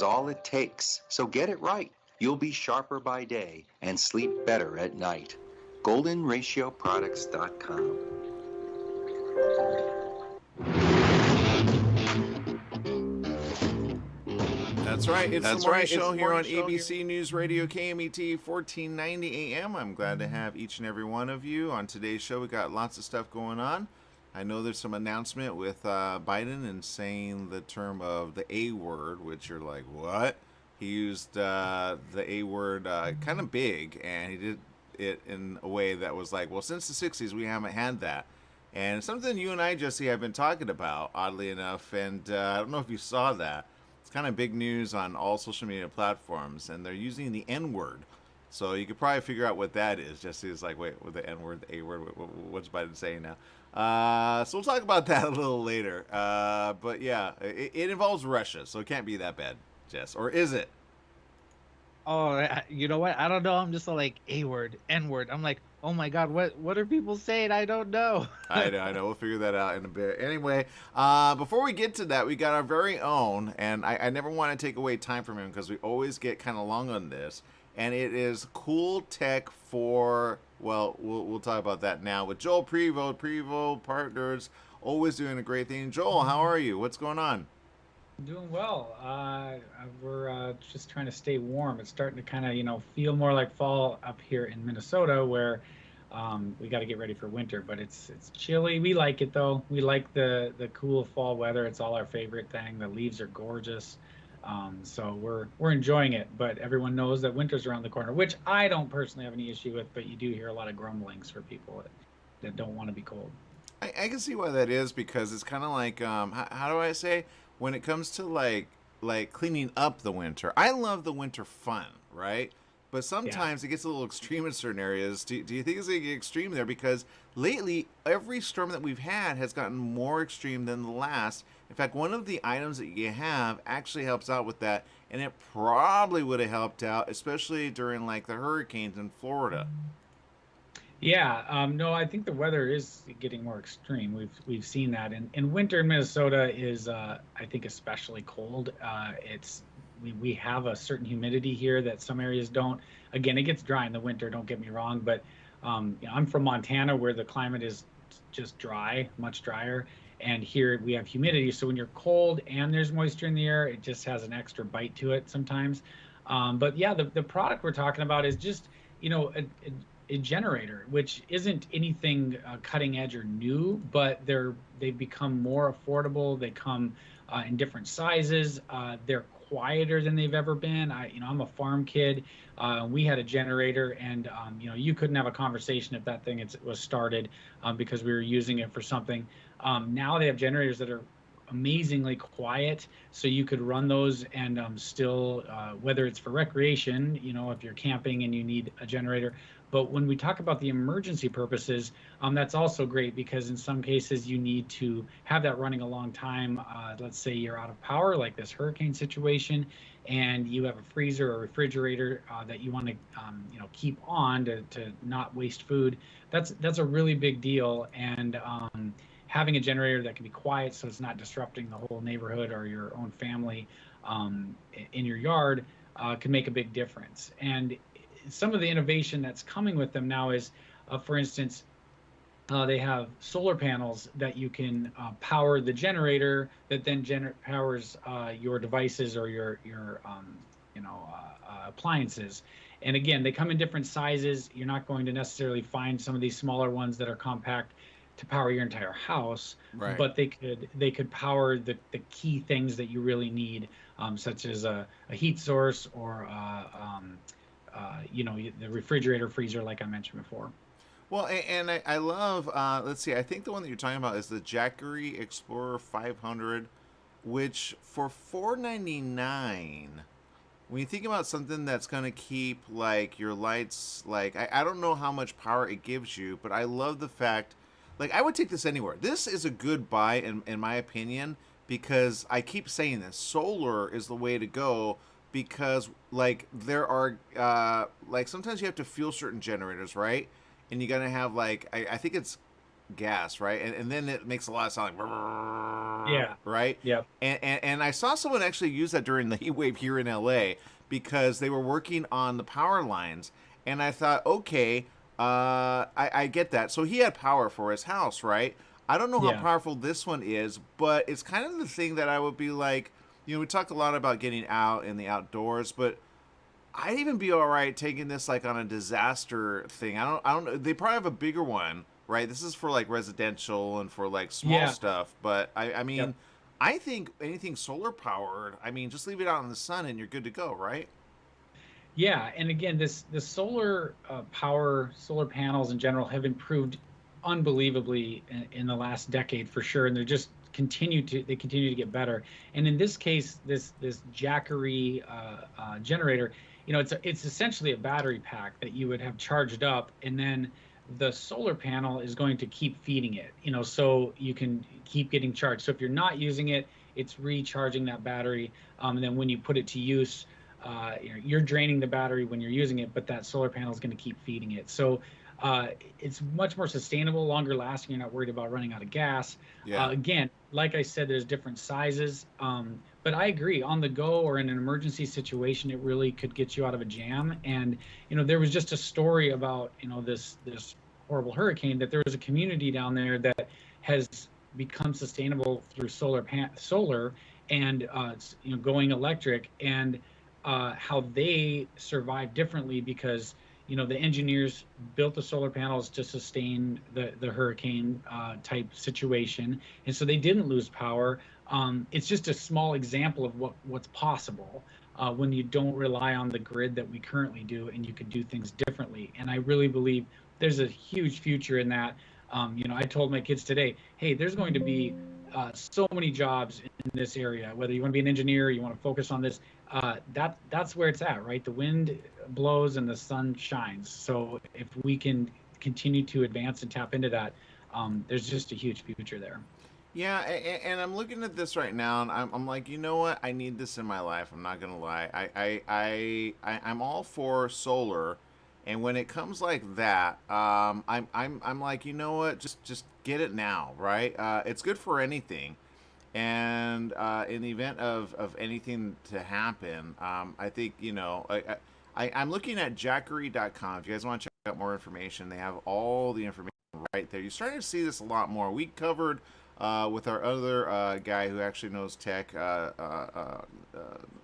all it takes, so get it right. You'll be sharper by day and sleep better at night. GoldenRatioProducts.com. That's right. It's the morning show here on ABC News Radio KMET 1490 AM. I'm glad to have each and every one of you on today's show. We got lots of stuff going on. I know there's some announcement with Biden and saying the term of the A word, which you're like, what? He used the A word kind of big, and he did it in a way that was like, well, since the 60s, we haven't had that. And something you and I, Jesse, have been talking about, oddly enough, and I don't know if you saw that. It's kind of big news on all social media platforms, and they're using the N word. So you could probably figure out what that is. Jesse is like, wait, with the N word, the A word, what's Biden saying now? So we'll talk about that a little later. But yeah, it involves Russia, so it can't be that bad, Jess. Or is it? Oh, you know what? I don't know. I'm just like A word, N word. I'm like, oh my God, what are people saying? I don't know. I know. We'll figure that out in a bit. Anyway, before we get to that, we got our very own, and I never want to take away time from him because we always get kind of long on this. And it is cool tech for, well, we'll talk about that now with Joel Prevost Partners, always doing a great thing. Joel, how are you? What's going on? Doing well. We're just trying to stay warm. It's starting to kind of, feel more like fall up here in Minnesota, where we got to get ready for winter. But it's chilly. We like it though. We like the cool fall weather. It's all our favorite thing. The leaves are gorgeous. So we're enjoying it. But everyone knows that winter's around the corner, which I don't personally have any issue with. But you do hear a lot of grumblings for people that don't want to be cold. I can see why that is because it's kind of like how do I say when it comes to like cleaning up the winter. I love the winter fun, right? But Yeah. sometimes it gets a little extreme in certain areas. Do you think it's going to get extreme there? Because lately, every storm that we've had has gotten more extreme than the last. In fact, one of the items that you have actually helps out with that, and it probably would have helped out, especially during like the hurricanes in Florida. Yeah, no, I think the weather is getting more extreme. We've seen that, and winter in Minnesota is, I think, especially cold. We have a certain humidity here that some areas don't. Again, it gets dry in the winter. Don't get me wrong, but I'm from Montana, where the climate is just dry, much drier, and here we have humidity. So when you're cold and there's moisture in the air, it just has an extra bite to it sometimes. But yeah, the product we're talking about is just a generator, which isn't anything cutting edge or new, but they've become more affordable. They come in different sizes. They're quieter than they've ever been. I'm a farm kid. We had a generator, and you couldn't have a conversation if that thing was started because we were using it for something. Now they have generators that are amazingly quiet, so you could run those and still, whether it's for recreation, if you're camping and you need a generator. But when we talk about the emergency purposes, that's also great because in some cases you need to have that running a long time. Let's say you're out of power, like this hurricane situation, and you have a freezer or refrigerator that you want to keep on to not waste food. That's a really big deal. And having a generator that can be quiet so it's not disrupting the whole neighborhood or your own family in your yard can make a big difference. And some of the innovation that's coming with them now is, for instance, they have solar panels that you can power the generator that then powers your devices or your appliances. And again, they come in different sizes. You're not going to necessarily find some of these smaller ones that are compact to power your entire house, Right. but they could power the key things that you really need, such as a heat source or the refrigerator, freezer, like I mentioned before. Well, and I love, let's see, I think the one that you're talking about is the Jackery Explorer 500, which for $499, when you think about something that's going to keep like your lights, like, I don't know how much power it gives you, but I love the fact, like, I would take this anywhere. This is a good buy, in my opinion, because I keep saying this solar is the way to go because, like, there are, like, sometimes you have to fuel certain generators, right? And you gotta have like I think it's gas, right? And then it makes a lot of sound like Yeah. right. Yep. And I saw someone actually use that during the heat wave here in LA because they were working on the power lines, and I thought, okay, I get that. So he had power for his house, right? I don't know how Yeah. powerful this one is, but it's kind of the thing that I would be like, we talk a lot about getting out in the outdoors, but I'd even be all right taking this like on a disaster thing. I don't know. They probably have a bigger one, right? This is for like residential and for like small Yeah. stuff. But I Yep. mean, I think anything solar powered, I mean, just leave it out in the sun and you're good to go, right? Yeah, and again, the solar power, solar panels in general have improved unbelievably in the last decade for sure, and they continue to get better. And in this case, this Jackery generator, it's essentially a battery pack that you would have charged up, and then the solar panel is going to keep feeding it, so you can keep getting charged. So if you're not using it, it's recharging that battery, and then when you put it to use, you're draining the battery when you're using it, but that solar panel is going to keep feeding it. So it's much more sustainable, longer lasting. You're not worried about running out of gas. Yeah. Again, like I said, there's different sizes. But I agree, on the go or in an emergency situation, it really could get you out of a jam. And there was just a story about this horrible hurricane, that there was a community down there that has become sustainable through solar and going electric, and how they survive differently because the engineers built the solar panels to sustain the hurricane type situation, and so they didn't lose power. It's just a small example of what's possible when you don't rely on the grid that we currently do, and you can do things differently. And I really believe there's a huge future in that. I told my kids today, hey, there's going to be so many jobs in this area, whether you want to be an engineer, you want to focus on this, that's where it's at, right? The wind blows and the sun shines. So if we can continue to advance and tap into that, there's just a huge future there. Yeah, and I'm looking at this right now, and I'm like, you know what? I need this in my life. I'm not gonna lie. I'm all for solar, and when it comes like that, I'm like, you know what? Just get it now, right? It's good for anything, and in the event of anything to happen, I think I'm looking at jackery.com. If you guys want to check out more information, they have all the information right there. You're starting to see this a lot more. We covered with our other guy who actually knows tech.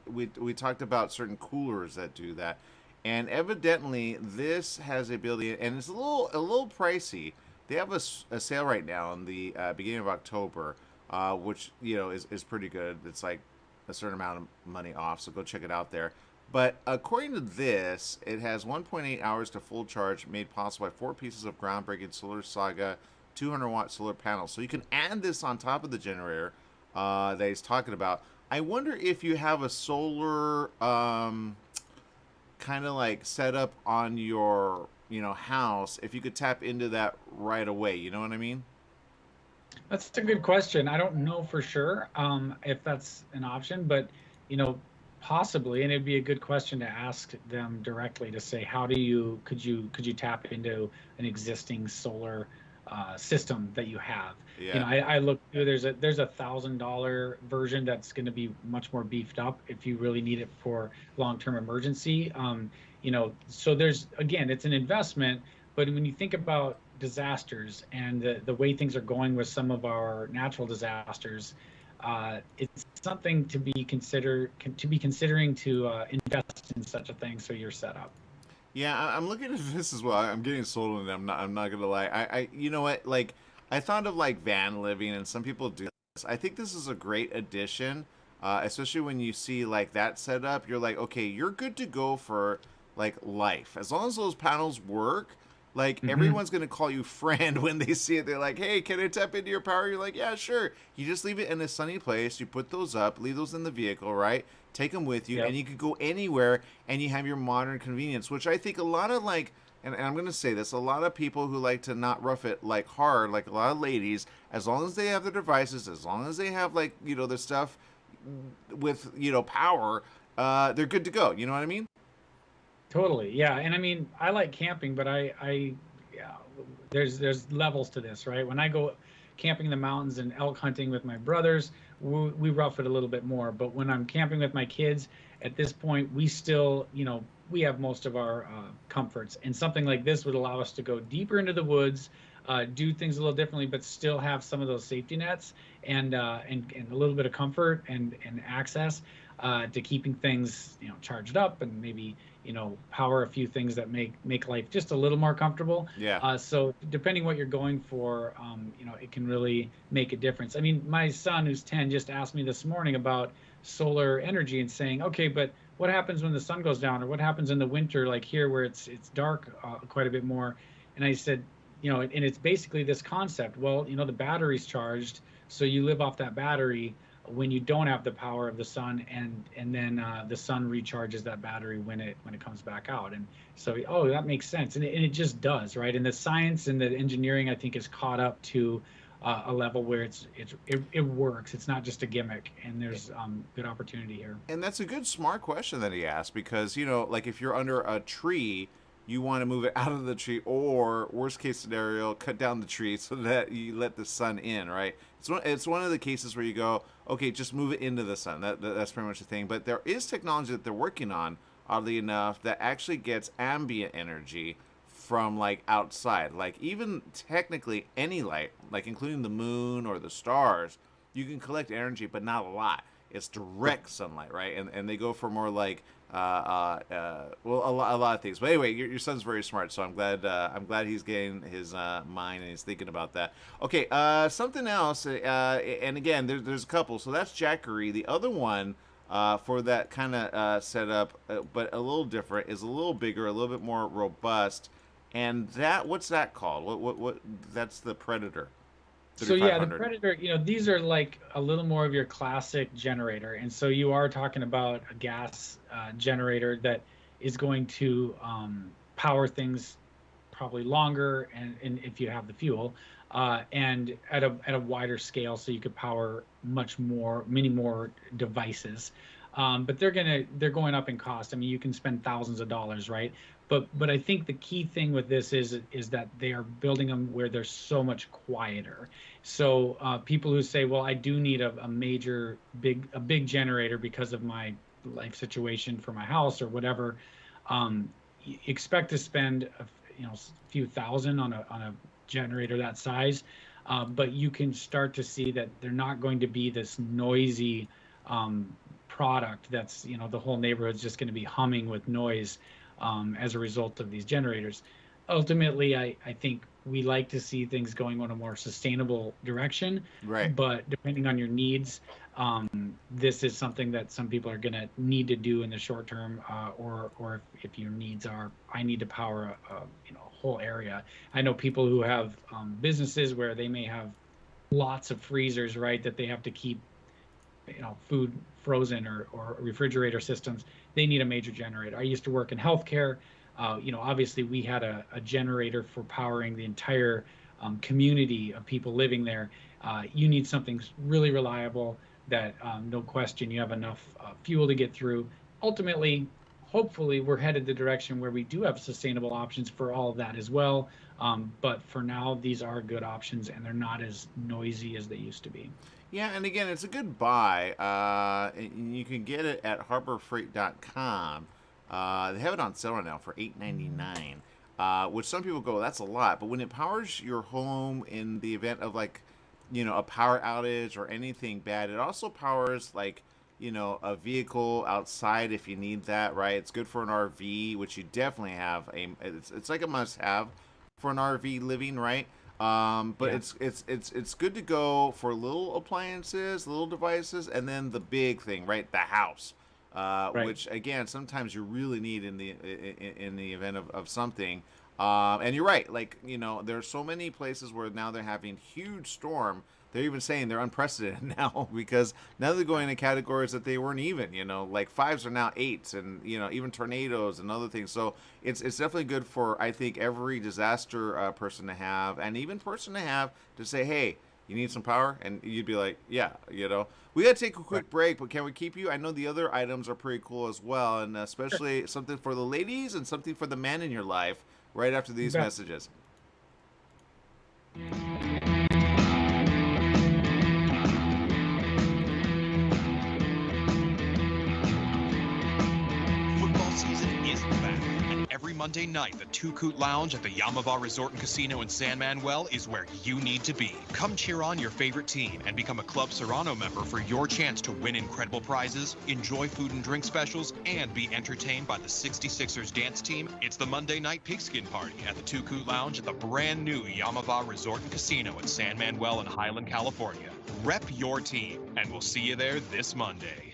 We talked about certain coolers that do that, and evidently this has the ability, and it's a little pricey. They have a sale right now in the beginning of October, which is pretty good. It's like a certain amount of money off, so go check it out there. But according to this, it has 1.8 hours to full charge, made possible by 4 pieces of groundbreaking Solar Saga 200-watt solar panels. So you can add this on top of the generator that he's talking about. I wonder if you have a solar kind of like set up on your house, if you could tap into that right away. You know what I mean? That's a good question. I don't know for sure if that's an option, but possibly, and it'd be a good question to ask them directly to say, could you tap into an existing solar system that you have? Yeah. I look, there's a $1,000 version that's going to be much more beefed up if you really need it for long-term emergency. So it's an investment, but when you think about disasters and the way things are going with some of our natural disasters, it's something to be considering to invest in such a thing, so you're set up. Yeah, I'm looking at this as well. I'm getting sold on it. I'm not gonna lie. You know what? Like, I thought of like van living, and some people do this. I think this is a great addition, especially when you see like that setup. You're like, okay, you're good to go for like life, as long as those panels work. Like everyone's gonna call you friend when they see it. They're like, "Hey, can I tap into your power?" You're like, "Yeah, sure." You just leave it in a sunny place. You put those up, leave those in the vehicle, right? Take them with you, Yep. and you can go anywhere, and you have your modern convenience. Which I think a lot of like, and I'm gonna say this, a lot of people who like to not rough it like hard, like a lot of ladies, as long as they have their devices, as long as they have like their stuff with power, they're good to go. You know what I mean? Totally, yeah. And I mean, I like camping, but I yeah, there's levels to this, right? When I go camping in the mountains and elk hunting with my brothers, we rough it a little bit more. But when I'm camping with my kids, at this point, we still, we have most of our comforts, and something like this would allow us to go deeper into the woods, do things a little differently, but still have some of those safety nets and a little bit of comfort and access to keeping things, charged up, and maybe power a few things that make life just a little more comfortable. Yeah. So depending what you're going for, it can really make a difference. I mean, my son, who's 10, just asked me this morning about solar energy and saying, okay, but what happens when the sun goes down, or what happens in the winter, like here where it's dark quite a bit more? And I said, and it's basically this concept. Well, the battery's charged, so you live off that battery when you don't have the power of the sun, and then the sun recharges that battery when it comes back out. And so, that makes sense, and it just does, right? And the science and the engineering, I think, is caught up to a level where it works. It's not just a gimmick, and there's good opportunity here. And that's a good, smart question that he asked, because like if you're under a tree, you want to move it out of the tree, or worst case scenario, cut down the tree so that you let the sun in, right? It's one of the cases where you go, okay, just move it into the sun. That's pretty much the thing. But there is technology that they're working on, oddly enough, that actually gets ambient energy from like outside. Like even technically any light, like including the moon or the stars, you can collect energy, but not a lot. It's direct sunlight, right? And they go for more like a lot of things. But anyway, your son's very smart, so I'm glad he's getting his mind and he's thinking about that. Okay, something else, and again, there's a couple. So that's Jackery. The other one for that kind of setup, but a little different, is a little bigger, a little bit more robust. And what's that called? What? That's the Predator. So yeah, the Predator, these are like a little more of your classic generator. And so you are talking about a gas generator that is going to power things probably longer, and if you have the fuel, and at a wider scale, so you could power many more devices. But they're going up in cost. I mean, you can spend thousands of dollars, right? But I think the key thing with this is that they are building them where they're so much quieter. So people who say, well, I do need a big generator because of my life situation for my house or whatever, expect to spend a few thousand on a generator that size, but you can start to see that they're not going to be this noisy product that's the whole neighborhood's just going to be humming with noise as a result of these generators. Ultimately, I think we like to see things going on a more sustainable direction. Right. But depending on your needs, this is something that some people are going to need to do in the short term, or if your needs are, I need to power a whole area. I know people who have businesses where they may have lots of freezers, right, that they have to keep food frozen, or refrigerator systems. They need a major generator. I used to work in healthcare. Obviously we had a generator for powering the entire community of people living there. You need something really reliable that no question you have enough fuel to get through. Ultimately, hopefully we're headed the direction where we do have sustainable options for all of that as well. But for now, these are good options, and they're not as noisy as they used to be. Yeah, and again, it's a good buy. You can get it at HarborFreight.com. They have it on sale right now for $8.99, which some people go, that's a lot. But when it powers your home in the event of a power outage or anything bad, it also powers a vehicle outside if you need that, right? It's good for an RV, which you definitely have. It's like a must-have for an RV living, right? But yeah. It's good to go for little appliances, little devices, and then the big thing, right? The house, right. Which again sometimes you really need in the event of something. And you're right, there are so many places where now they're having huge storm. They're even saying they're unprecedented now, because now they're going into categories that they weren't even, like 5s are now 8s, and, even tornadoes and other things. So it's definitely good for, I think, every disaster person to have, and even person to have, to say, hey, you need some power? And you'd be like, yeah, We got to take a quick break, but can we keep you? I know the other items are pretty cool as well, and especially something for the ladies and something for the men in your life right after these messages. Football season is back, and every Monday night, the Two Coot Lounge at the Yamava Resort and Casino in San Manuel is where you need to be. Come cheer on your favorite team and become a Club Serrano member for your chance to win incredible prizes, enjoy food and drink specials, and be entertained by the 66ers dance team. It's the Monday Night Pigskin Party at the Two Coot Lounge at the brand new Yamava Resort and Casino in San Manuel in Highland, California. Rep your team, and we'll see you there this Monday.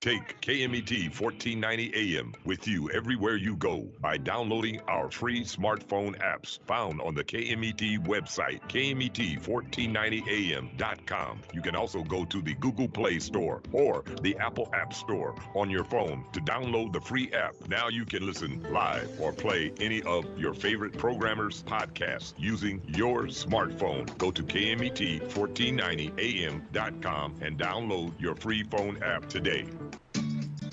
Take KMET 1490 AM with you everywhere you go by downloading our free smartphone apps found on the KMET website, KMET1490am.com. You can also go to the Google Play Store or the Apple App Store on your phone to download the free app. Now you can listen live or play any of your favorite programmers' podcasts using your smartphone. Go to KMET1490am.com and download your free phone app today.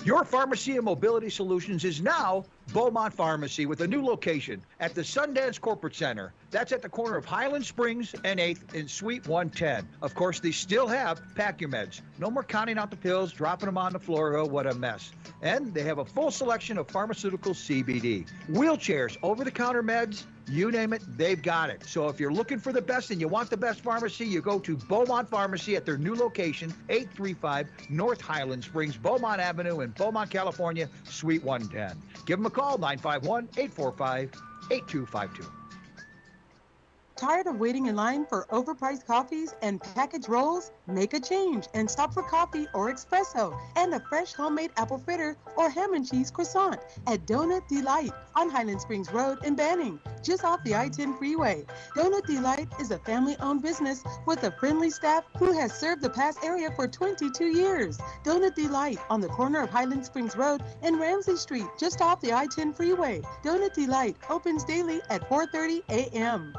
Your pharmacy and mobility solutions is now Beaumont Pharmacy with a new location at the Sundance Corporate Center. That's at the corner of Highland Springs and 8th in Suite 110. Of course, they still have Pack Your Meds. No more counting out the pills, dropping them on the floor. Oh, what a mess. And they have a full selection of pharmaceutical CBD. Wheelchairs, over-the-counter meds, you name it, they've got it. So if you're looking for the best and you want the best pharmacy, you go to Beaumont Pharmacy at their new location, 835 North Highland Springs, Beaumont Avenue in Beaumont, California, Suite 110. Give them a call, 951-845-8252. Tired of waiting in line for overpriced coffees and packaged rolls? Make a change and stop for coffee or espresso and a fresh homemade apple fritter or ham and cheese croissant at Donut Delight on Highland Springs Road in Banning, just off the I-10 freeway. Donut Delight is a family-owned business with a friendly staff who has served the past area for 22 years. Donut Delight on the corner of Highland Springs Road and Ramsey Street, just off the I-10 freeway. Donut Delight opens daily at 4:30 a.m.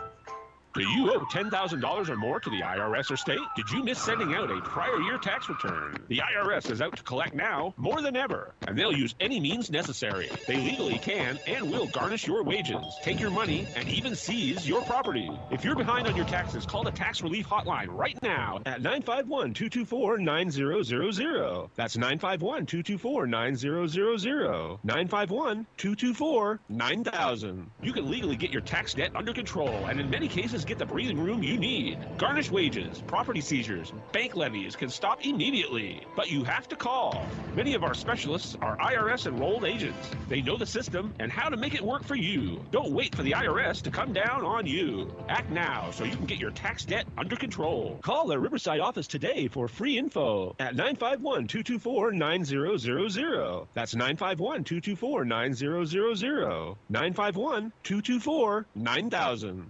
Do you owe $10,000 or more to the IRS or state? Did you miss sending out a prior year tax return? The IRS is out to collect now more than ever, and they'll use any means necessary. They legally can and will garnish your wages, take your money, and even seize your property. If you're behind on your taxes, call the Tax Relief Hotline right now at 951-224-9000. That's 951-224-9000. 951-224-9000. You can legally get your tax debt under control, and in many cases, get the breathing room you need. Garnished wages, property seizures, bank levies can stop immediately, but you have to call. Many of our specialists are IRS enrolled agents. They know the system and how to make it work for you. Don't wait for the IRS to come down on you. Act now so you can get your tax debt under control. Call their Riverside office today for free info at 951-224-9000. That's 951-224-9000. 951-224-9000.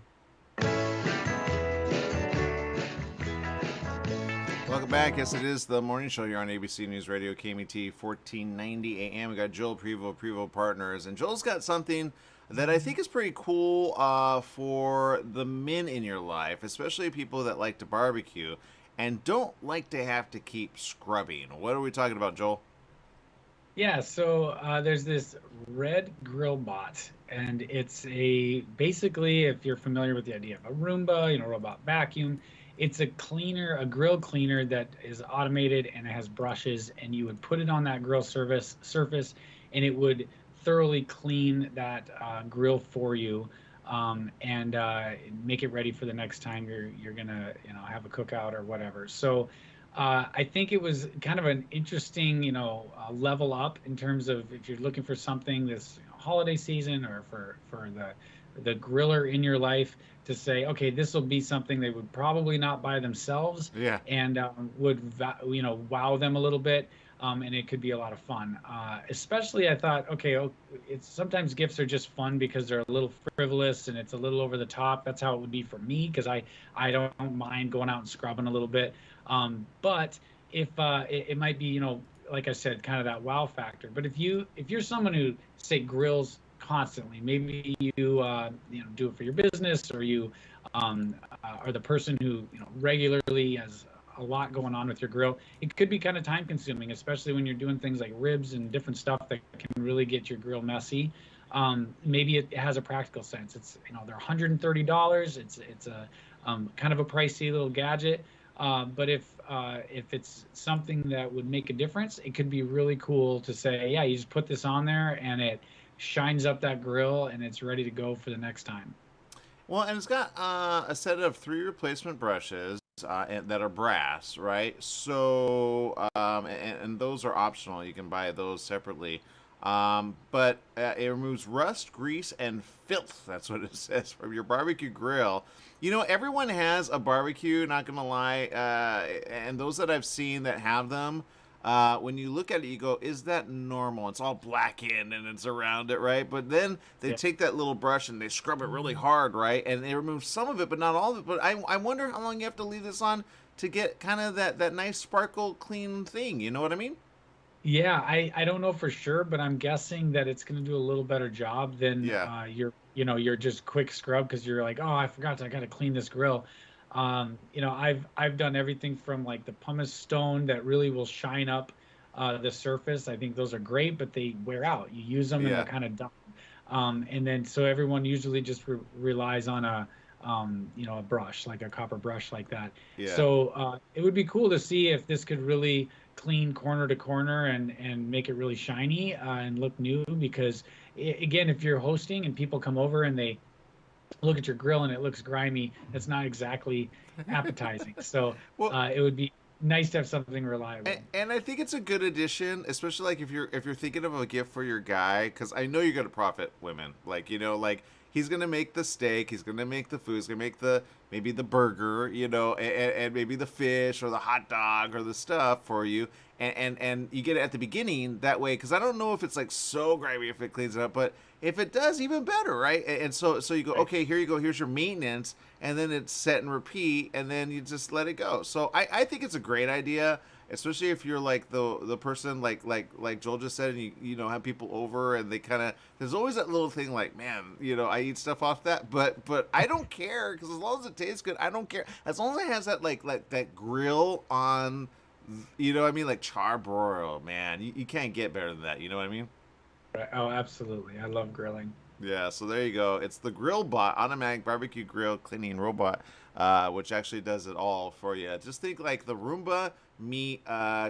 Welcome back. Yes, it is the morning show here on ABC News Radio, KMET 1490 AM. We got Joel Prevost Partners, and Joel's got something that I think is pretty cool for the men in your life, especially people that like to barbecue and don't like to have to keep scrubbing. What are we talking about, Joel? Yeah, so there's this Red Grill Bot, and it's basically, if you're familiar with the idea of a Roomba, robot vacuum, it's a grill cleaner that is automated and it has brushes, and you would put it on that grill surface and it would thoroughly clean that grill for you and make it ready for the next time you're gonna have a cookout or whatever. So I think it was kind of an interesting level up in terms of if you're looking for something this holiday season or for the griller in your life, to say, okay, this will be something they would probably not buy themselves, and would wow them a little bit, and it could be a lot of fun. Especially, I thought, okay, it's sometimes gifts are just fun because they're a little frivolous and it's a little over the top. That's how it would be for me, because I don't mind going out and scrubbing a little bit. But if it might be, like I said, kind of that wow factor. But if you're someone who, say, grills constantly, maybe you do it for your business, or you are the person who regularly has a lot going on with your grill, it could be kind of time consuming, especially when you're doing things like ribs and different stuff that can really get your grill messy. Maybe it has a practical sense. It's they're $130. It's a kind of a pricey little gadget. But if it's something that would make a difference, it could be really cool to say, yeah, you just put this on there and it shines up that grill and it's ready to go for the next time. Well, and it's got a set of 3 replacement brushes that are brass, right? So, and those are optional. You can buy those separately. But it removes rust, grease, and filth. That's what it says from your barbecue grill. You know, everyone has a barbecue, not going to lie. And those that I've seen that have them, when you look at it, you go, is that normal? It's all blackened and it's around it, right? But then they take that little brush and they scrub it really hard, right? And they remove some of it, but not all of it. But I wonder how long you have to leave this on to get kind of that nice sparkle clean thing. You know what I mean? Yeah, I don't know for sure, but I'm guessing that it's going to do a little better job than your just quick scrub, because you're like, oh, I forgot, I got to clean this grill. I've done everything from like the pumice stone that really will shine up the surface. I think those are great, but they wear out. You use them and they're kind of done. And then so everyone usually just relies on a brush, like a copper brush like that. Yeah. So it would be cool to see if this could really clean corner to corner and make it really shiny and look new, because again, if you're hosting and people come over and they look at your grill and it looks grimy, that's not exactly appetizing. So it would be nice to have something reliable. And I think it's a good addition, especially like if you're thinking of a gift for your guy, because I know you're gonna profit women. Like, like he's gonna make the steak, he's gonna make the food, he's gonna make maybe the burger, and maybe the fish or the hot dog or the stuff for you, and you get it at the beginning that way, because I don't know if it's like so grimy if it cleans it up, but if it does, even better, right? And so you go, okay, here you go, here's your maintenance, and then it's set and repeat, and then you just let it go. So I think it's a great idea, especially if you're like the person like Joel just said, and you have people over and they kind of, there's always that little thing like, man, I eat stuff off that, but I don't care, because as long as it tastes good, I don't care, as long as it has that like that grill on, what I mean, like charbroil, man, you can't get better than that, you know what I mean? Oh, absolutely. I love grilling. Yeah, so there you go. It's the GrillBot, automatic barbecue grill cleaning robot, which actually does it all for you. Just think like the Roomba meet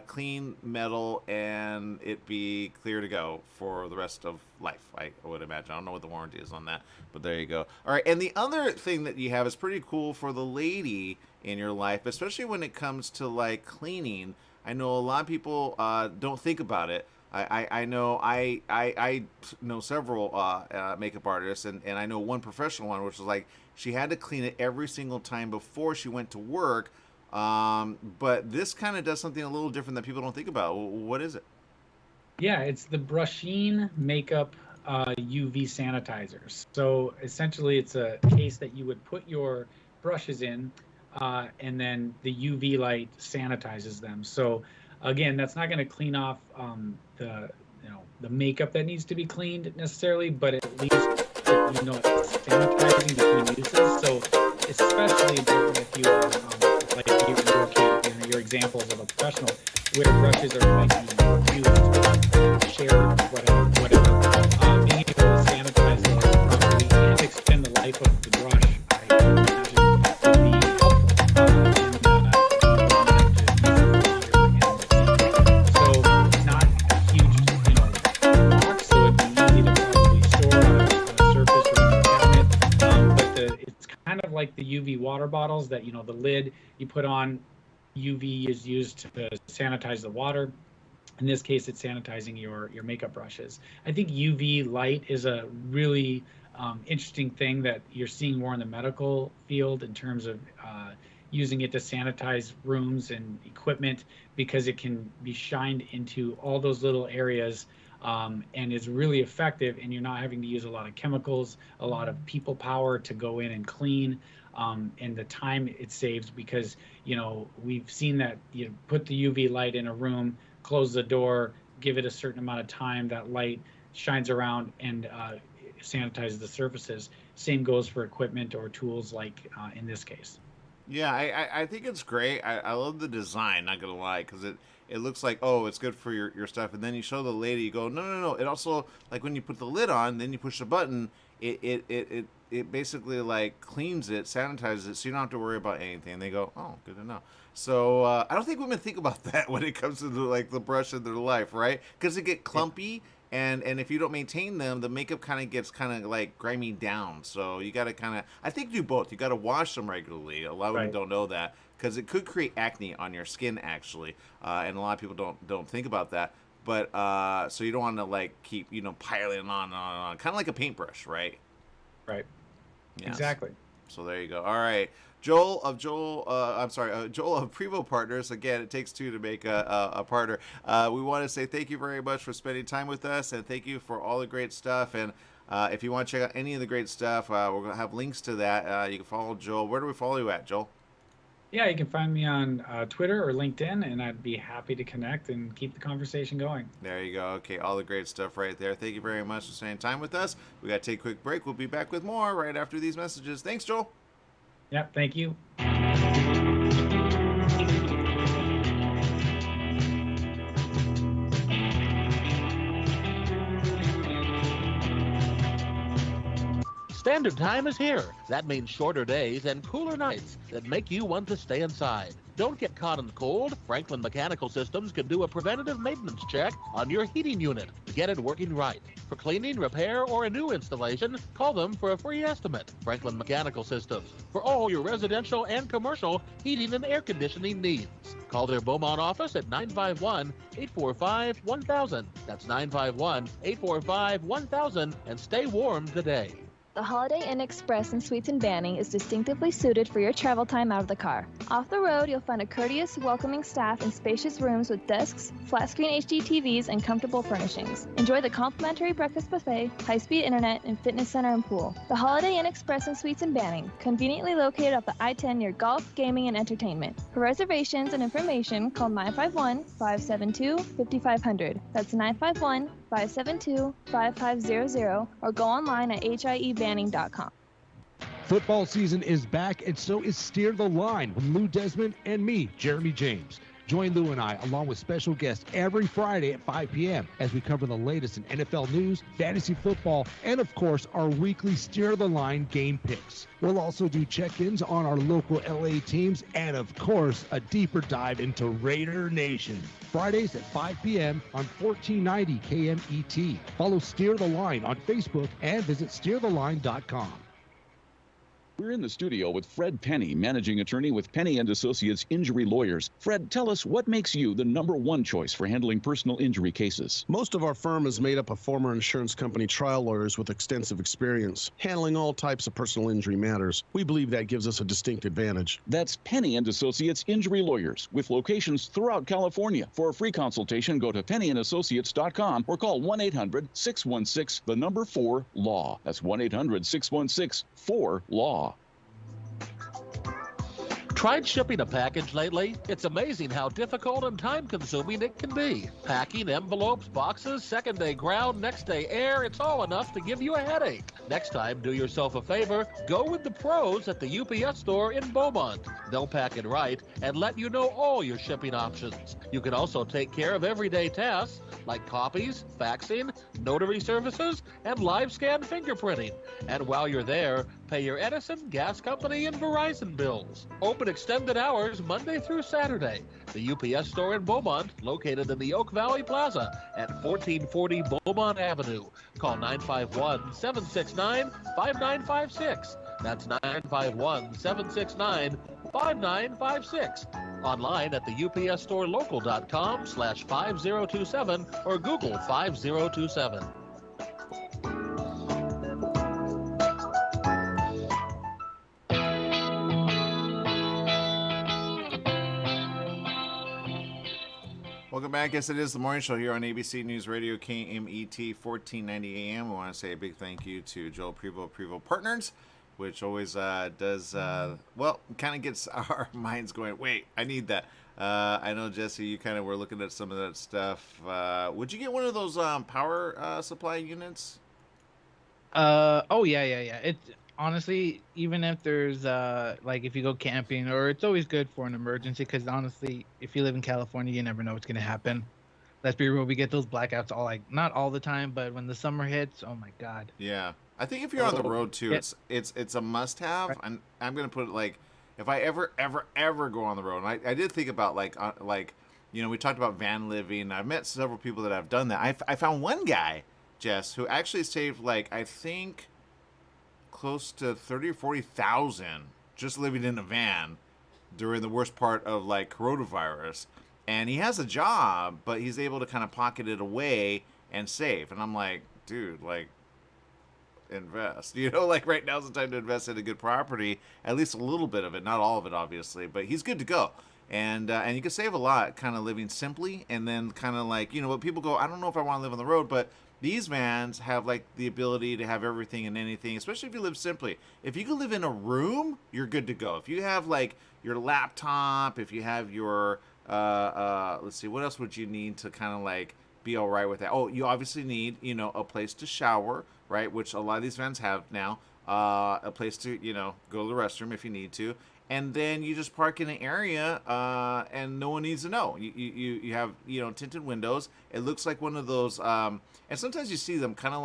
clean metal, and it be clear to go for the rest of life, I would imagine. I don't know what the warranty is on that, but there you go. All right, and the other thing that you have is pretty cool for the lady in your life, especially when it comes to like cleaning. I know a lot of people don't think about it. I know several makeup artists, and I know one professional one, which was like she had to clean it every single time before she went to work. But this kind of does something a little different that people don't think about. What is it? Yeah, it's the Brusheen Makeup UV sanitizers. So essentially, it's a case that you would put your brushes in, and then the UV light sanitizes them. So again, that's not going to clean off the makeup that needs to be cleaned necessarily, but at least it's sanitizing between uses. So especially important if you are like your examples of a professional where brushes are like used, shared, whatever. Being able to sanitize those properly and extend the life of the brush, I imagine, would be helpful. Like the UV water bottles that the lid you put on, UV is used to sanitize the water. In this case, it's sanitizing your makeup brushes. I think UV light is a really interesting thing that you're seeing more in the medical field in terms of using it to sanitize rooms and equipment, because it can be shined into all those little areas. And is really effective, and you're not having to use a lot of chemicals, a lot of people power to go in and clean, and the time it saves, because we've seen that you put the UV light in a room, close the door, give it a certain amount of time, that light shines around and sanitizes the surfaces. Same goes for equipment or tools, like in this case. Yeah, I think it's great. I love the design, not gonna lie, because it looks like, oh, it's good for your stuff, and then you show the lady, you go, no, it also, like, when you put the lid on, then you push the button, it basically like cleans it, sanitizes it, so you don't have to worry about anything. And they go, oh, good to know. So I don't think women think about that when it comes to the brush in their life, right? Because they get clumpy, and if you don't maintain them, the makeup kind of gets kind of like grimy down. So you got to kind of, I think, do both. You got to wash them regularly. A lot of women don't know that, because it could create acne on your skin, actually, and a lot of people don't think about that. But so you don't want to like keep piling on, kind of like a paintbrush, right? Right. Yes. Exactly. So there you go. All right. Joel of Prevo Partners. Again, it takes two to make a partner. We want to say thank you very much for spending time with us, and thank you for all the great stuff. And if you want to check out any of the great stuff, we're going to have links to that. You can follow Joel. Where do we follow you at, Joel? Yeah, you can find me on Twitter or LinkedIn, and I'd be happy to connect and keep the conversation going. There you go. Okay, all the great stuff right there. Thank you very much for spending time with us. We got to take a quick break. We'll be back with more right after these messages. Thanks, Joel. Yep, thank you. Standard time is here. That means shorter days and cooler nights that make you want to stay inside. Don't get caught in the cold. Franklin Mechanical Systems can do a preventative maintenance check on your heating unit to get it working right. For cleaning, repair, or a new installation, call them for a free estimate. Franklin Mechanical Systems, for all your residential and commercial heating and air conditioning needs. Call their Beaumont office at 951-845-1000. That's 951-845-1000, and stay warm today. The Holiday Inn Express and Suites in Banning is distinctively suited for your travel time out of the car. Off the road, you'll find a courteous, welcoming staff and spacious rooms with desks, flat-screen HD TVs, and comfortable furnishings. Enjoy the complimentary breakfast buffet, high-speed internet, and fitness center and pool. The Holiday Inn Express and Suites in Banning, conveniently located off the I-10 near golf, gaming, and entertainment. For reservations and information, call 951-572-5500. That's 951-572-5500, or go online at hiebanning.com. Football season is back, and so is Steer the Line with Lou Desmond and me, Jeremy James. Join Lou and I, along with special guests, every Friday at 5 p.m. as we cover the latest in NFL news, fantasy football, and, of course, our weekly Steer the Line game picks. We'll also do check-ins on our local LA teams and, of course, a deeper dive into Raider Nation. Fridays at 5 p.m. on 1490 KMET. Follow Steer the Line on Facebook and visit steertheline.com. We're in the studio with Fred Penny, managing attorney with Penny & Associates Injury Lawyers. Fred, tell us what makes you the number one choice for handling personal injury cases. Most of our firm is made up of former insurance company trial lawyers with extensive experience, handling all types of personal injury matters. We believe that gives us a distinct advantage. That's Penny & Associates Injury Lawyers, with locations throughout California. For a free consultation, go to pennyandassociates.com or call 1-800-616-4-LAW. That's 1-800-616-4-LAW. Tried shipping a package lately? It's amazing how difficult and time-consuming it can be. Packing, envelopes, boxes, second-day ground, next-day air, it's all enough to give you a headache. Next time, do yourself a favor, go with the pros at the UPS store in Beaumont. They'll pack it right and let you know all your shipping options. You can also take care of everyday tasks like copies, faxing, notary services, and live scan fingerprinting. And while you're there, pay your Edison, gas company, and Verizon bills. Open extended hours Monday through Saturday. The UPS store in Beaumont, located in the Oak Valley Plaza at 1440 Beaumont Avenue. Call 951-769-5956. That's 951-769-5956. Online at the upsstorelocal.com/5027 or Google 5027. Welcome back. Yes, it is the morning show here on ABC News Radio, KMET 1490 AM. We want to say a big thank you to Joel Prevo Partners, which always does, well, kind of gets our minds going, wait, I need that. I know, Jesse, you kind of were looking at some of that stuff. Would you get one of those power supply units? Oh, yeah. honestly, even if there's like if you go camping, or it's always good for an emergency, because honestly, if you live in California, you never know what's gonna happen. Let's be real, we get those blackouts all like not all the time, but when the summer hits, oh my god. Yeah, I think if you're on the road too, Yeah. it's a must-have. I'm gonna put it like, if I ever go on the road, and I did think about like we talked about van living. I've met several people that have done that. I found one guy, Jess, who actually saved like I think close to 30 or 40,000 just living in a van during the worst part of like coronavirus. And he has a job, but he's able to kind of pocket it away and save. And I'm like, dude, like, invest. Like right now's the time to invest in a good property, at least a little bit of it, not all of it, obviously. But he's good to go. And you can save a lot kind of living simply, and then kind of like, what people go, I don't know if I want to live on the road, but these vans have like the ability to have everything and anything, especially if you live simply. If you can live in a room, you're good to go. If you have like your laptop, if you have your let's see, what else would you need to kind of like be all right with that? Oh, you obviously need, a place to shower, right? Which a lot of these vans have now. A place to, go to the restroom if you need to. And then you just park in an area, and no one needs to know. You have, tinted windows. It looks like one of those, and sometimes you see them kind of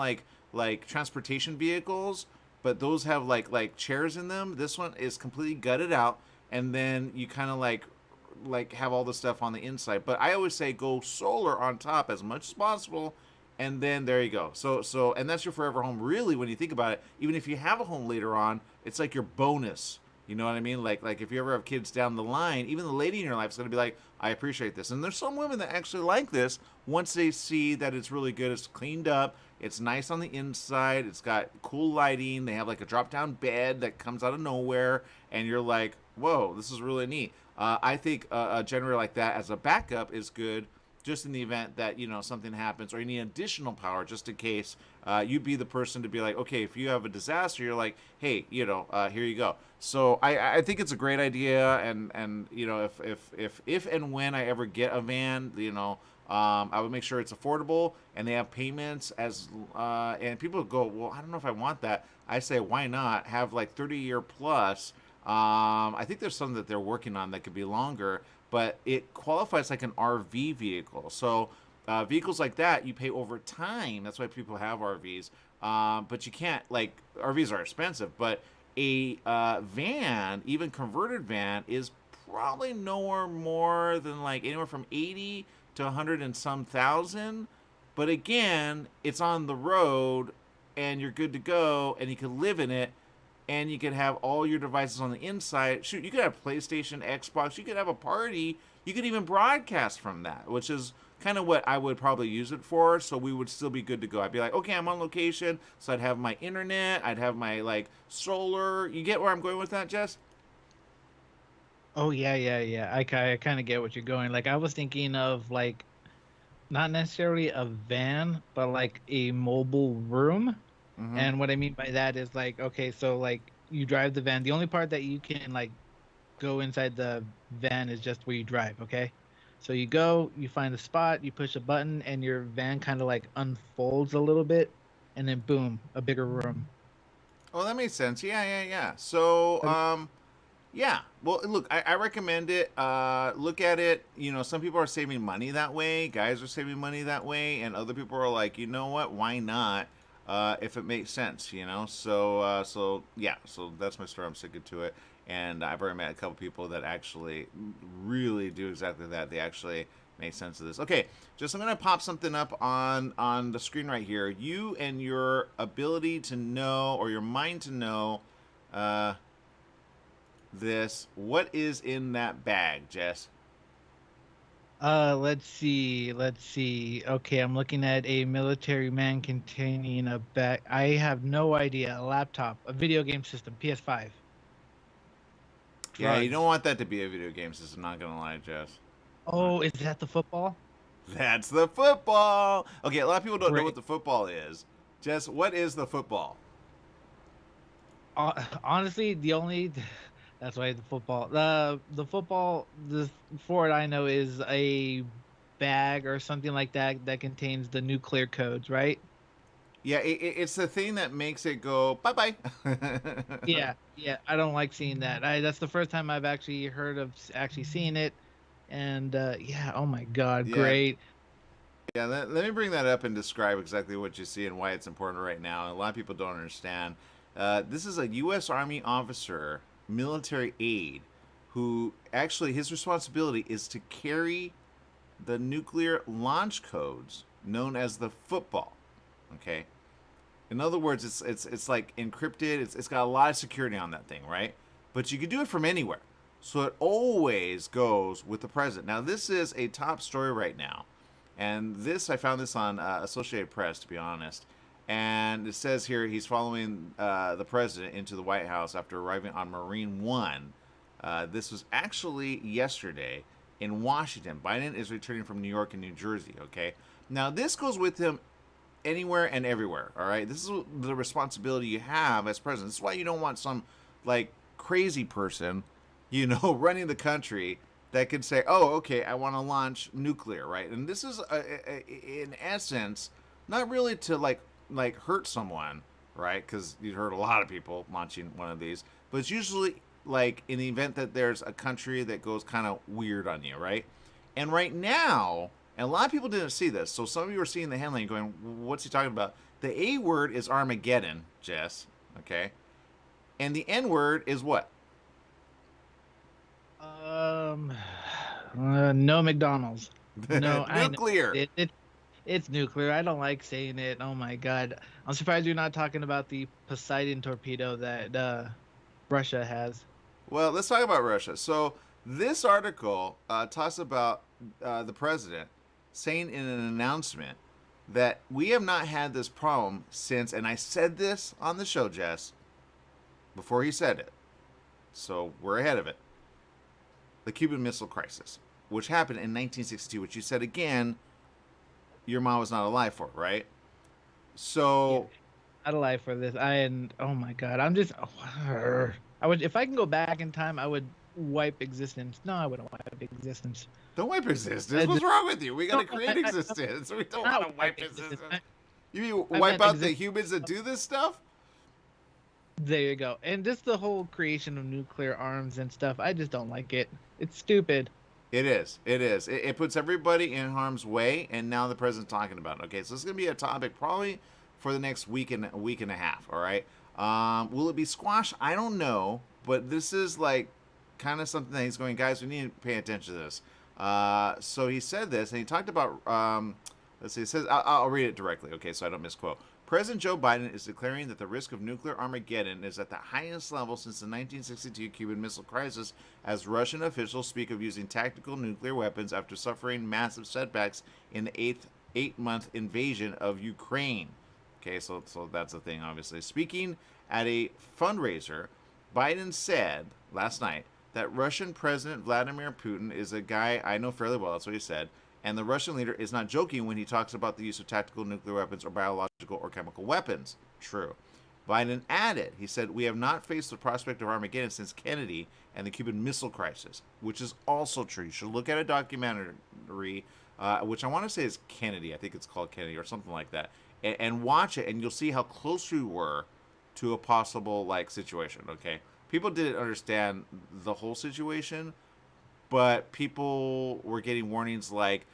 like transportation vehicles, but those have like chairs in them. This one is completely gutted out, and then you kind of like have all the stuff on the inside. But I always say go solar on top as much as possible, and then there you go. So and that's your forever home, really, when you think about it. Even if you have a home later on, it's like your bonus. You know what I mean? Like if you ever have kids down the line, even the lady in your life is going to be like, I appreciate this. And there's some women that actually like this once they see that it's really good. It's cleaned up. It's nice on the inside. It's got cool lighting. They have like a drop-down bed that comes out of nowhere. And you're like, whoa, this is really neat. I think a generator like that as a backup is good, just in the event that, something happens, or you need additional power just in case. You'd be the person to be like, okay, if you have a disaster, you're like, hey, here you go. So I think it's a great idea, and if and when I ever get a van, I would make sure it's affordable and they have payments and people go, well, I don't know if I want that. I say, why not have like 30-year plus? I think there's some that they're working on that could be longer, but it qualifies like an RV vehicle. So vehicles like that, you pay over time. That's why people have RVs. But you can't, like, RVs are expensive, but a van, even converted van, is probably nowhere more than like anywhere from 80 to 100 and some thousand. But again, it's on the road and you're good to go and you can live in it. And you could have all your devices on the inside. Shoot, you could have PlayStation, Xbox. You could have a party. You could even broadcast from that, which is kind of what I would probably use it for. So we would still be good to go. I'd be like, okay, I'm on location. So I'd have my internet. I'd have my, like, solar. You get where I'm going with that, Jess? Oh, yeah. I kind of get what you're going. Like, I was thinking of, like, not necessarily a van, but, like, a mobile room. Mm-hmm. And what I mean by that is, like, okay, so, like, you drive the van. The only part that you can, like, go inside the van is just where you drive, okay? So you go, you find a spot, you push a button, and your van kind of, like, unfolds a little bit, and then, boom, a bigger room. Oh, that makes sense. Yeah. So, yeah. Well, look, I recommend it. Look at it. Some people are saving money that way. Guys are saving money that way. And other people are like, you know what? Why not? If it makes sense, So yeah. So that's my story. I'm sticking to it. And I've already met a couple people that actually really do exactly that. They actually make sense of this. Okay, just I'm going to pop something up on the screen right here. You and your ability to know, or your mind to know, this. What is in that bag, Jess? Let's see. Okay, I'm looking at a military man containing a bag. I have no idea. A laptop, a video game system, PS5. Yeah, you don't want that to be a video game system, not gonna lie, Jess. Oh, is that the football? That's the football! Okay, a lot of people don't know what the football is. Jess, what is the football? Honestly, that's why the football. The football, for what I know, is a bag or something like that that contains the nuclear codes, right? Yeah, it's the thing that makes it go bye-bye. Yeah, I don't like seeing that. That's the first time I've actually heard of actually seeing it, and yeah, oh my God, Yeah. great. Yeah, let me bring that up and describe exactly what you see and why it's important right now. A lot of people don't understand. This is a U.S. Army officer, military aide, who actually his responsibility is to carry the nuclear launch codes known as the football. Okay. In other words, it's like encrypted. It's got a lot of security on that thing, right? But you can do it from anywhere, so it always goes with the president. Now, this is a top story right now. And this, I found this on Associated Press, to be honest. And it says here he's following the president into the White House after arriving on Marine One. This was actually yesterday in Washington. Biden is returning from New York and New Jersey, okay? Now, this goes with him anywhere and everywhere, all right? This is the responsibility you have as president. This is why you don't want some, like, crazy person, running the country that could say, oh, okay, I want to launch nuclear, right? And this is, in essence, not really to, like hurt someone, right? Because you'd hurt a lot of people launching one of these. But it's usually, like, in the event that there's a country that goes kind of weird on you, right? And right now, and a lot of people didn't see this, so some of you are seeing the headline going, what's he talking about? The A word is Armageddon, Jess, okay? And the N word is what? No McDonald's. No, nuclear. It's nuclear. I don't like saying it. Oh my God, I'm surprised you're not talking about the Poseidon torpedo that Russia has. Well, let's talk about Russia. So this article talks about the president saying in an announcement that we have not had this problem since, and I said this on the show, Jess, before he said it, so we're ahead of it. The Cuban Missile Crisis, which happened in 1962, which you said again, your mom was not alive for, right? So, not alive for this. Oh my God, I'm just. I would, if I can go back in time, I would wipe existence. No, I wouldn't wipe existence. Don't wipe existence. What's wrong with you? We gotta create existence. We don't want to wipe existence. You mean wipe out the humans that do this stuff? There you go. And just the whole creation of nuclear arms and stuff, I just don't like it. It's stupid. It is. It puts everybody in harm's way, and now the president's talking about it. Okay, so this is going to be a topic probably for the next week and a half, all right? Will it be squashed? I don't know, but this is like kind of something that he's going, guys, we need to pay attention to this. So he said this, and he talked about, let's see, it says, I'll read it directly, okay, so I don't misquote. President Joe Biden is declaring that the risk of nuclear Armageddon is at the highest level since the 1962 Cuban Missile Crisis, as Russian officials speak of using tactical nuclear weapons after suffering massive setbacks in the eight-month invasion of Ukraine. Okay, so that's the thing, obviously. Speaking at a fundraiser, Biden said last night that Russian President Vladimir Putin is a guy I know fairly well. That's what he said. And the Russian leader is not joking when he talks about the use of tactical nuclear weapons or biological or chemical weapons. True. Biden added, he said, we have not faced the prospect of Armageddon since Kennedy and the Cuban Missile Crisis, which is also true. You should look at a documentary, which I want to say is Kennedy. I think it's called Kennedy or something like that. And watch it, and you'll see how close we were to a possible, like, situation, okay? People didn't understand the whole situation, but people were getting warnings like,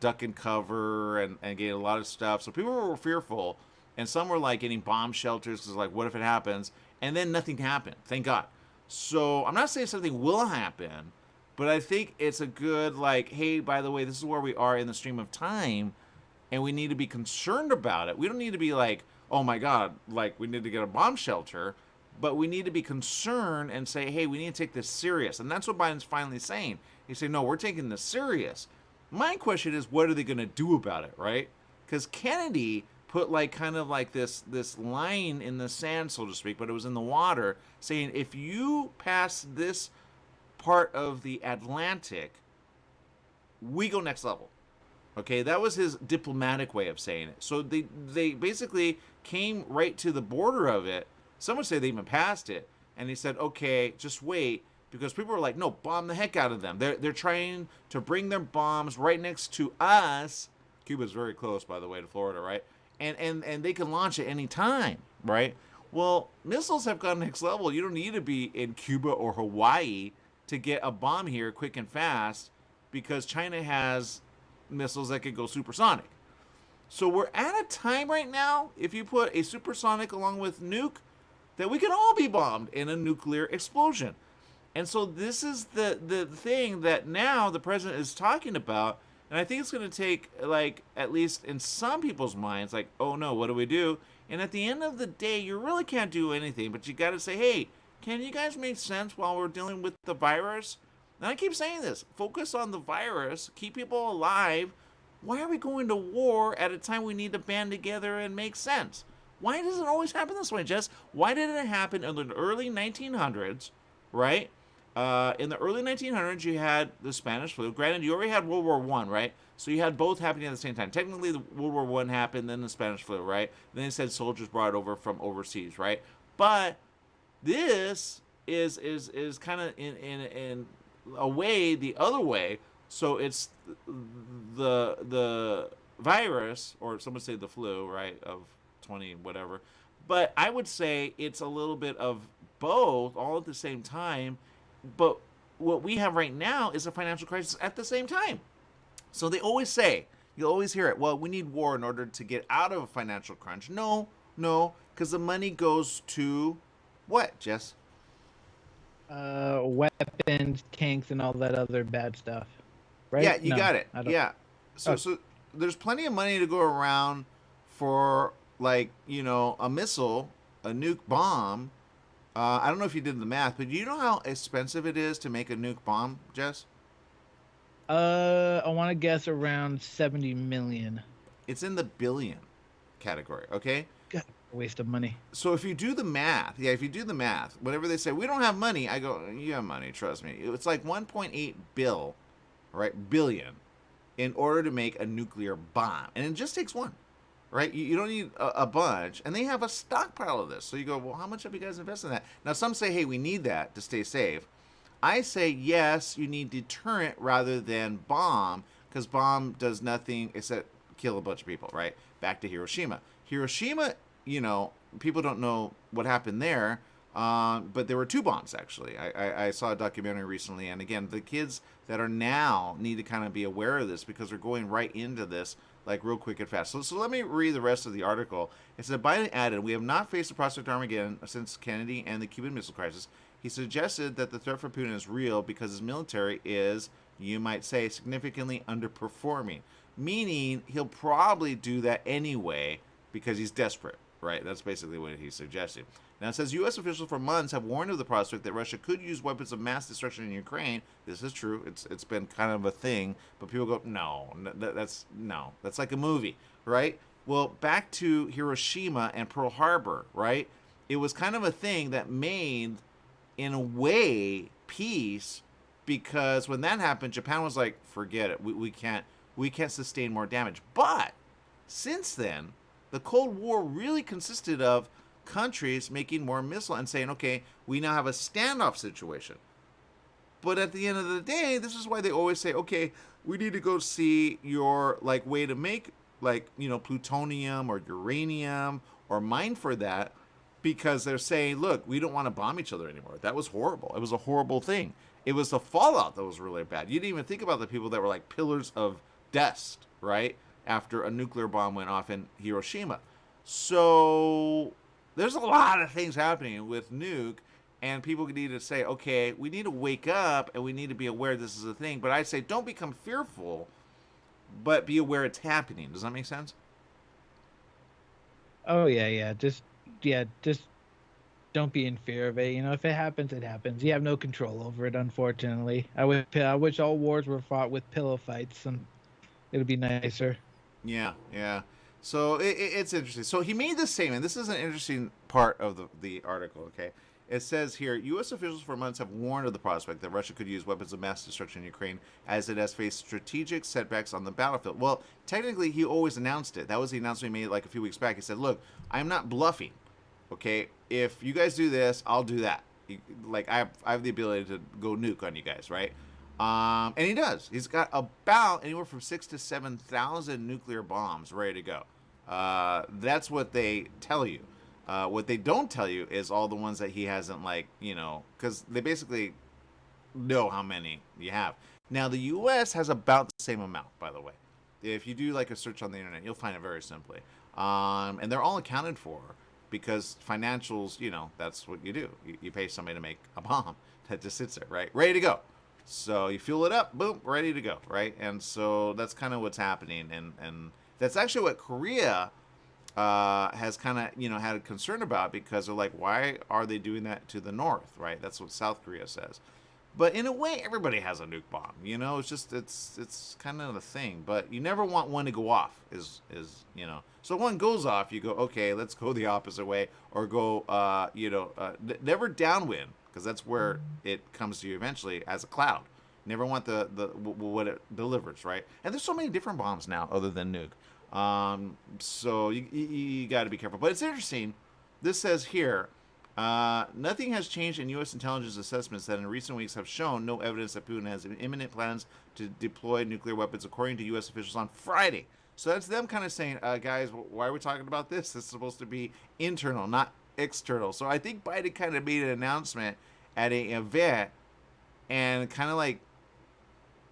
duck and cover and getting a lot of stuff. So people were fearful, and some were like getting bomb shelters because like, what if it happens? And then nothing happened, thank God. So I'm not saying something will happen, but I think it's a good, like, hey, by the way, this is where we are in the stream of time, and we need to be concerned about it. We don't need to be like, oh my God, like we need to get a bomb shelter. But we need to be concerned and say, hey, we need to take this serious. And that's what Biden's finally saying. He's saying, no, we're taking this serious. My question is, what are they going to do about it, right? Because Kennedy put like kind of like this line in the sand, so to speak, but it was in the water, saying if you pass this part of the Atlantic, we go next level. Okay, that was his diplomatic way of saying it. So they basically came right to the border of it. Some would say they even passed it. And he said, okay, just wait. Because people were like, no, bomb the heck out of them. They're trying to bring their bombs right next to us. Cuba's very close, by the way, to Florida, right? and they can launch at any time, right? Well, missiles have gone next level. You don't need to be in Cuba or Hawaii to get a bomb here quick and fast, because China has missiles that could go supersonic. So we're at a time right now, if you put a supersonic along with nuke, that we can all be bombed in a nuclear explosion. And so this is the thing that now the president is talking about. And I think it's going to take, like, at least in some people's minds, like, oh no, what do we do? And at the end of the day, you really can't do anything, but you got to say, hey, can you guys make sense while we're dealing with the virus? And I keep saying this, focus on the virus, keep people alive. Why are we going to war at a time we need to band together and make sense? Why does it always happen this way, Jess? Why did it happen in the early 1900s, right? In the early 1900s, you had the Spanish flu. Granted, you already had World War I, right? So you had both happening at the same time. Technically, the World War I happened, then the Spanish flu, right? Then they said soldiers brought over from overseas, right? But this is kind of in a way the other way. So it's the virus, or some would say the flu, right, of 20 whatever. But I would say it's a little bit of both all at the same time. But what we have right now is a financial crisis at the same time. So they always say, you'll always hear it, well, we need war in order to get out of a financial crunch. No, because the money goes to what, Jess? Weapons, tanks, and all that other bad stuff. Right? Yeah, you got it. Yeah. So there's plenty of money to go around for, like, a missile, a nuke bomb. I don't know if you did the math, but do you know how expensive it is to make a nuke bomb, Jess? I want to guess around 70 million. It's in the billion category, okay? God, waste of money. So if you do the math, whenever they say, we don't have money, I go, you have money, trust me. It's like 1.8 billion in order to make a nuclear bomb. And it just takes one, right? You don't need a bunch. And they have a stockpile of this. So you go, well, how much have you guys invested in that? Now, some say, hey, we need that to stay safe. I say, yes, you need deterrent rather than bomb, because bomb does nothing except kill a bunch of people, right? Back to Hiroshima. Hiroshima, people don't know what happened there, but there were two bombs, actually. I saw a documentary recently, and again, the kids that are now need to kind of be aware of this, because they're going right into this, like, real quick and fast. So let me read the rest of the article. It said, Biden added, we have not faced a prospect of Armageddon since Kennedy and the Cuban Missile Crisis. He suggested that the threat for Putin is real because his military is, you might say, significantly underperforming. Meaning he'll probably do that anyway because he's desperate, right? That's basically what he's suggesting. Now it says, U.S. officials for months have warned of the prospect that Russia could use weapons of mass destruction in Ukraine. This is true. It's been kind of a thing. But people go, that's like a movie, right? Well, back to Hiroshima and Pearl Harbor, right? It was kind of a thing that made, in a way, peace, because when that happened, Japan was like, forget it, we can't sustain more damage. But since then, the Cold War really consisted of countries making more missiles and saying, okay, we now have a standoff situation. But at the end of the day, this is why they always say, okay, we need to go see your, like, way to make, like, plutonium or uranium or mine for that, because they're saying, look, we don't want to bomb each other anymore. That was horrible. It was a horrible thing. It was the fallout that was really bad. You didn't even think about the people that were like pillars of dust, right? After a nuclear bomb went off in Hiroshima. So there's a lot of things happening with nuke, and people need to say, okay, we need to wake up and we need to be aware this is a thing. But I say, don't become fearful, but be aware it's happening. Does that make sense? Oh, yeah. Just don't be in fear of it. If it happens, it happens. You have no control over it, unfortunately. I wish all wars were fought with pillow fights, and it'll be nicer. Yeah. So it's interesting. So he made this statement. This is an interesting part of the article, okay? It says here, U.S. officials for months have warned of the prospect that Russia could use weapons of mass destruction in Ukraine as it has faced strategic setbacks on the battlefield. Well, technically, he always announced it. That was the announcement he made like a few weeks back. He said, look, I'm not bluffing. Okay, if you guys do this, I'll do that. Like, I have the ability to go nuke on you guys, right? And he does. He's got about anywhere from 6,000 to 7,000 nuclear bombs ready to go. That's what they tell you. What they don't tell you is all the ones that he hasn't, like, because they basically know how many you have. Now, the U.S. has about the same amount, by the way. If you do like a search on the internet, you'll find it very simply. And they're all accounted for because financials, that's what you do. You pay somebody to make a bomb that just sits there, right? Ready to go. So you fuel it up, boom, ready to go, right? And so that's kind of what's happening. And that's actually what Korea has kind of, had a concern about, because they're like, why are they doing that to the north, right? That's what South Korea says. But in a way, everybody has a nuke bomb. It's just it's kind of the thing. But you never want one to go off. So one goes off, you go, okay, let's go the opposite way, or go never downwind, because that's where it comes to you eventually as a cloud. Never want the what it delivers, right? And there's so many different bombs now other than nuke. So you got to be careful. But it's interesting. This says here. Nothing has changed in U.S. intelligence assessments that in recent weeks have shown no evidence that Putin has imminent plans to deploy nuclear weapons, according to U.S. officials on Friday. So that's them kind of saying, guys, why are we talking about this? This is supposed to be internal, not external. So I think Biden kind of made an announcement at an event and kind of like,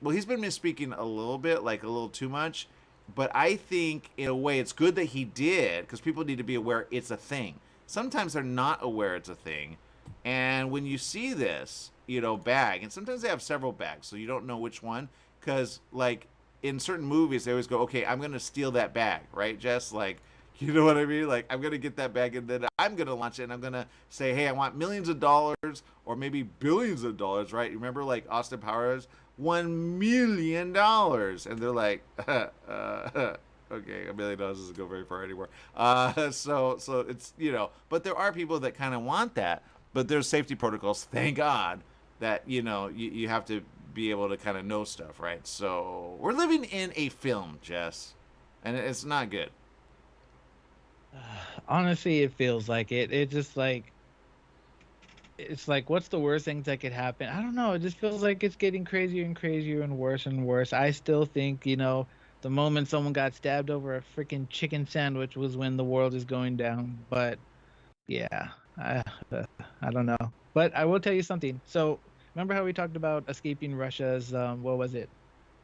well, he's been misspeaking a little bit, like a little too much. But I think in a way it's good that he did, because people need to be aware it's a thing. Sometimes they're not aware it's a thing. And when you see this, bag, and sometimes they have several bags, so you don't know which one. Because, like, in certain movies, they always go, okay, I'm going to steal that bag, right, Jess? Like, you know what I mean? Like, I'm going to get that bag, and then I'm going to launch it, and I'm going to say, hey, I want millions of dollars, or maybe billions of dollars, right? Remember, like, Austin Powers, $1 million. And they're like, okay, $1 million doesn't go very far anymore. So it's, but there are people that kind of want that, but there's safety protocols, thank God, that, you have to be able to kind of know stuff, right? So we're living in a film, Jess, and it's not good. Honestly, it feels like it. It's just like, what's the worst things that could happen? I don't know. It just feels like it's getting crazier and crazier and worse. I still think, the moment someone got stabbed over a freaking chicken sandwich was when the world is going down. But yeah, I don't know. But I will tell you something. So remember how we talked about escaping Russia's, what was it?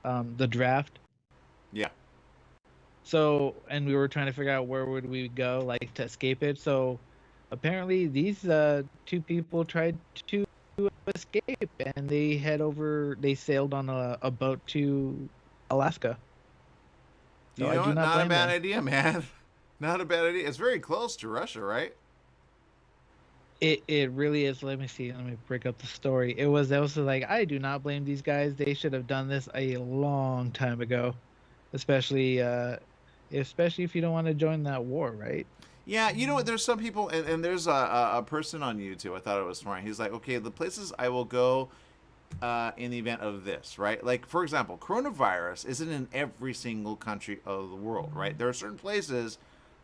The draft? Yeah. So, and we were trying to figure out where would we go, like, to escape it. So apparently these two people tried to escape, and they sailed on a boat to Alaska. So not a bad idea, man. Not a bad idea. It's very close to Russia, right? It really is. Let me see. Let me break up the story. It was also like, I do not blame these guys. They should have done this a long time ago, especially if you don't want to join that war, right? Yeah, you know what? There's some people, and there's a person on YouTube. I thought it was smart. He's like, okay, the places I will go in the event of this, right? Like, for example, coronavirus isn't in every single country of the world, right? There are certain places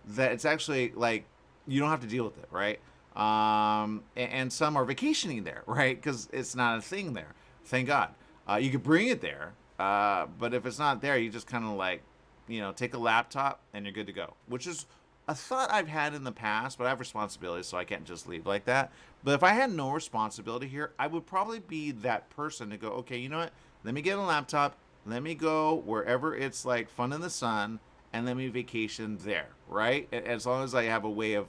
that it's actually like you don't have to deal with it, right? And some are vacationing there, right? Because it's not a thing there. Thank God. You could bring it there, but if it's not there, you just kind of like, take a laptop and you're good to go, which is a thought I've had in the past, but I have responsibilities, so I can't just leave like that. But if I had no responsibility here, I would probably be that person to go, okay, you know what? Let me get a laptop. Let me go wherever it's like fun in the sun, and let me vacation there, right? As long as I have a way of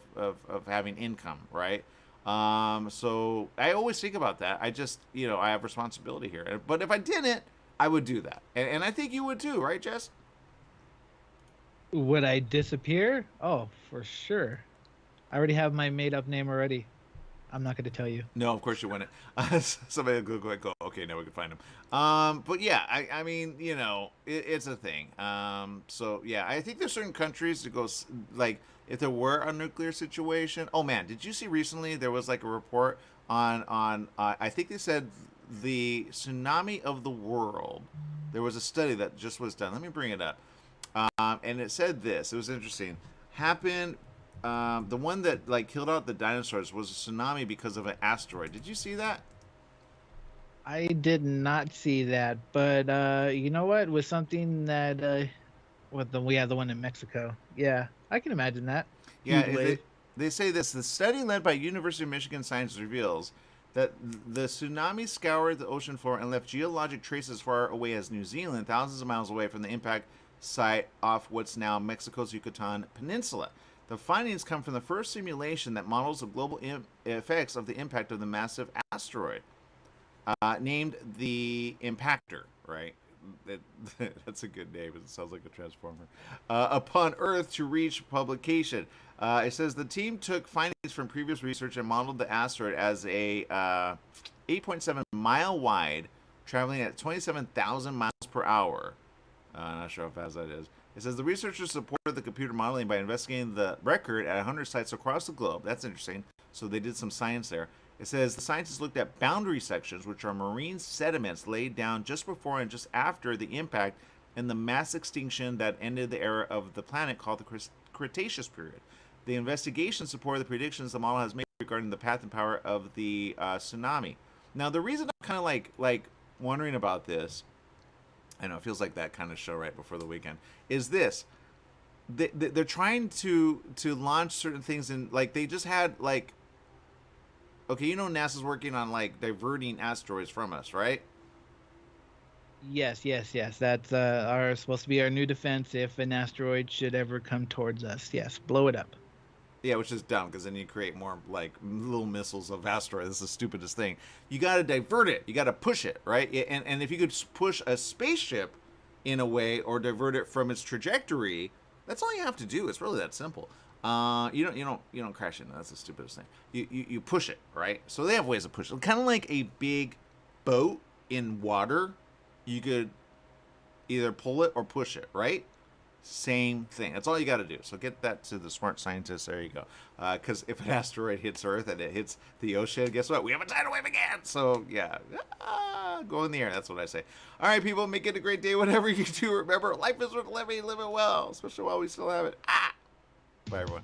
having income, right? So I always think about that. I just, I have responsibility here. But if I didn't, I would do that. And I think you would too, right, Jess? Would I disappear? Oh, for sure. I already have my made-up name already. I'm not going to tell you. No, of course you wouldn't. Somebody will go, okay, now we can find him. But yeah, I mean, it's a thing. So yeah, I think there's certain countries that go, like, if there were a nuclear situation. Oh man, did you see recently there was like a report on I think they said the tsunami of the world. There was a study that just was done. Let me bring it up. And it said this. It was interesting. Happened. The one that like killed out the dinosaurs was a tsunami because of an asteroid. Did you see that? I did not see that, but you know what? With something that with the one in Mexico. Yeah, I can imagine that. Yeah, they say this. The study led by University of Michigan scientists reveals that the tsunami scoured the ocean floor and left geologic traces far away as New Zealand, thousands of miles away from the impact site off what's now Mexico's Yucatan Peninsula. The findings come from the first simulation that models the global effects of the impact of the massive asteroid, named the Impactor, right? That's a good name. It sounds like a transformer. Upon Earth to reach publication. It says the team took findings from previous research and modeled the asteroid as a 8.7 mile wide, traveling at 27,000 miles per hour. I'm not sure how fast that is. It says the researchers supported the computer modeling by investigating the record at 100 sites across the globe. That's interesting. So they did some science there. It says the scientists looked at boundary sections, which are marine sediments laid down just before and just after the impact and the mass extinction that ended the era of the planet called the Cretaceous period. The investigation supported the predictions the model has made regarding the path and power of the tsunami. Now, the reason I'm kind of like wondering about this, I know it feels like that kind of show right before the weekend, is this. They're trying to launch certain things, and like they just had like, okay, you know NASA's working on like diverting asteroids from us, right? Yes. That's supposed to be our new defense if an asteroid should ever come towards us. Yes, blow it up. Yeah, which is dumb because then you create more like little missiles of asteroids. This is the stupidest thing. You got to divert it. You got to push it, right? And if you could push a spaceship in a way or divert it from its trajectory, that's all you have to do. It's really that simple. You don't crash it. That's the stupidest thing. You push it, right? So they have ways of pushing. Kind of like a big boat in water. You could either pull it or push it, right? Same thing. That's all you got to do. So get that to the smart scientists. There you go. Because if an asteroid hits Earth and it hits the ocean, guess what? We have a tidal wave again. So yeah, go in the air. That's what I say. All right, people, make it a great day. Whatever you do, remember, life is worth living. Live it well, especially while we still have it. Bye, everyone.